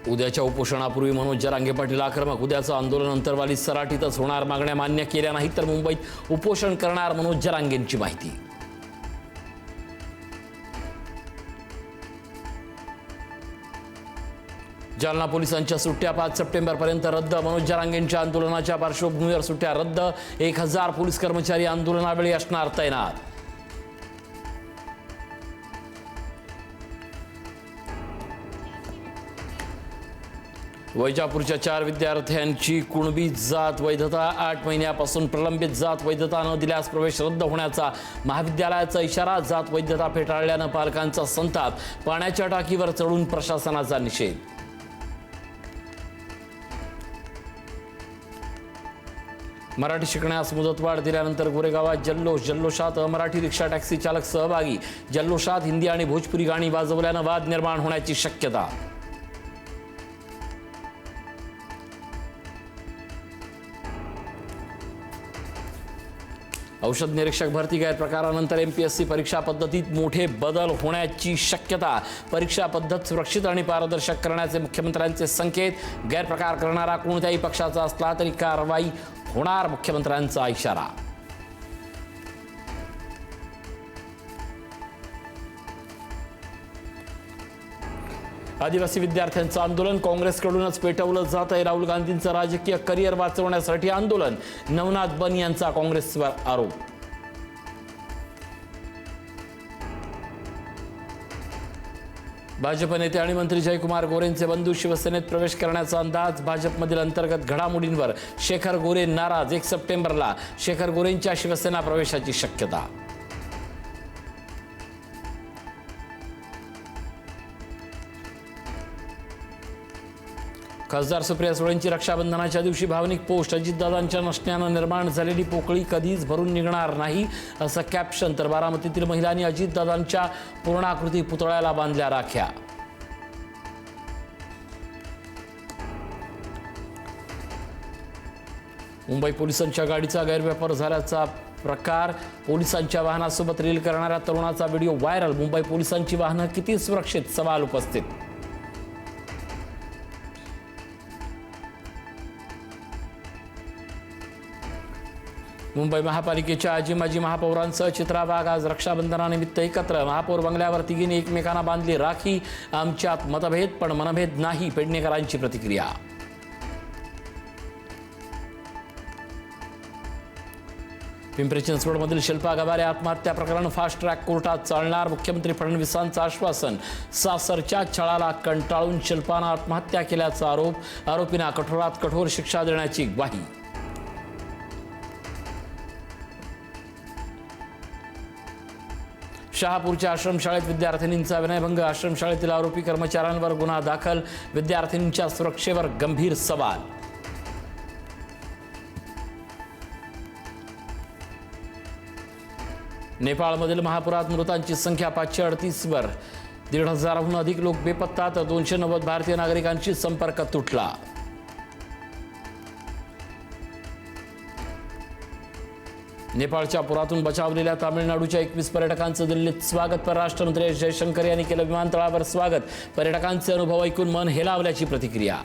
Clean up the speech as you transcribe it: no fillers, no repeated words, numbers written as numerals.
उद्याच्या उपोषणापूर्वी मनोज जरांगे पाटील आक्रमक. उद्याचं आंदोलन अंतरवाली सराटीतच होणार. मागण्या मान्य केल्या नाहीत तर मुंबईत उपोषण करणार मनोज जरांगेंची माहिती. जालना पोलिसांच्या सुट्ट्या 5 सप्टेंबरपर्यंत रद्द. मनोज जरांगेंच्या आंदोलनाच्या पार्श्वभूमीवर सुट्ट्या रद्द. 1000 पोलीस कर्मचारी आंदोलनावेळी असणार तैनात. वैजापूरच्या 4 विद्यार्थ्यांची कुणबी जात वैधता 8 महिन्यापासून प्रलंबित. जात वैधता न दिल्यास प्रवेश रद्द होण्याचा महाविद्यालयाचा इशारा. जात वैधता फेटाळल्यानं पालकांचा संताप. पाण्याच्या टाकीवर चढून प्रशासनाचा निषेध. मराठी शिकण्यास मुदतवाढ दिल्यानंतर गोरेगावात जल्लोषात मराठी रिक्षा टॅक्सी चालक सहभागी. जल्लोषात हिंदी आणि भोजपुरी गाणी वाजवल्यानं वाद निर्माण होण्याची शक्यता. औषध निरीक्षक भरती गैरप्रकारानंतर MPSC परीक्षा पद्धतीत मोठे बदल होण्याची शक्यता. परीक्षा पद्धत सुरक्षित आणि पारदर्शक करण्याचे मुख्यमंत्र्यांचे संकेत. गैरप्रकार करणारा कोणत्याही पक्षाचा असला तरी कारवाई होणार, मुख्यमंत्र्यांचा इशारा. आदिवासी विद्यार्थ्यांचं आंदोलन काँग्रेसकडूनच पेटवलं जात आहे. राहुल गांधींचं राजकीय करिअर वाचवण्यासाठी आंदोलन. नवनाथ बन यांचा काँग्रेसवर आरोप. भाजप नेते आणि मंत्री जयकुमार गोरेंचे बंधू शिवसेनेत प्रवेश करण्याचा अंदाज. भाजपमधील अंतर्गत घडामोडींवर शेखर गोरे नाराज. 1 सप्टेंबरला शेखर गोरेंच्या शिवसेना प्रवेशाची शक्यता. खासदार सुप्रिया सुळेंची रक्षाबंधनाच्या दिवशी भावनिक पोस्ट. अजितदादांच्या नसण्यानं निर्माण झालेली पोकळी कधीच भरून निघणार नाही, असं कॅप्शन. तर बारामतीतील महिलांनी अजितदादांच्या पूर्णाकृती पुतळ्याला बांधल्या राख्या. मुंबई पोलिसांच्या गाडीचा गैरव्यापार झाल्याचा प्रकार. पोलिसांच्या वाहनासोबत रील करणाऱ्या तरुणाचा व्हिडिओ व्हायरल. मुंबई पोलिसांची वाहनं किती सुरक्षित, सवाल उपस्थित. मुंबई महापालिकेच्या आजी माजी महापौरांसह चित्रा वाघ आज रक्षाबंधनानिमित्त एकत्र. महापौर बंगल्यावर तिघींनी एकमेकांना बांधली राखी. आमच्यात मतभेद पण मनभेद नाही, पेडणेकरांची प्रतिक्रिया. पिंपरी चिंचवडमधील शिल्पा गवारे आत्महत्या प्रकरण फास्ट ट्रॅक कोर्टात चालणार. मुख्यमंत्री फडणवीसांचं आश्वासन. सासरच्या छळाला कंटाळून शिल्पानं आत्महत्या केल्याचा आरोप. आरोपींना कठोरात कठोर शिक्षा देण्याची ग्वाही. शहापूरच्या आश्रमशाळेत विद्यार्थिनींचा विनयभंग. आश्रमशाळेतील आरोपी कर्मचाऱ्यांवर गुन्हा दाखल. विद्यार्थिनींच्या सुरक्षेवर गंभीर सवाल. नेपाळमधील महापुरात मृतांची संख्या 538 वर. 1,500हून अधिक लोक बेपत्ता तर 290 भारतीय नागरिकांशी संपर्क तुटला. नेपाळच्या पुरातून बचावलेल्या तामिळनाडूच्या 21 पर्यटकांचं दिल्लीत स्वागत. परराष्ट्र मंत्री एस जयशंकर यांनी केलं विमानतळावर स्वागत. पर्यटकांचे अनुभव ऐकून मन हेलावल्याची प्रतिक्रिया.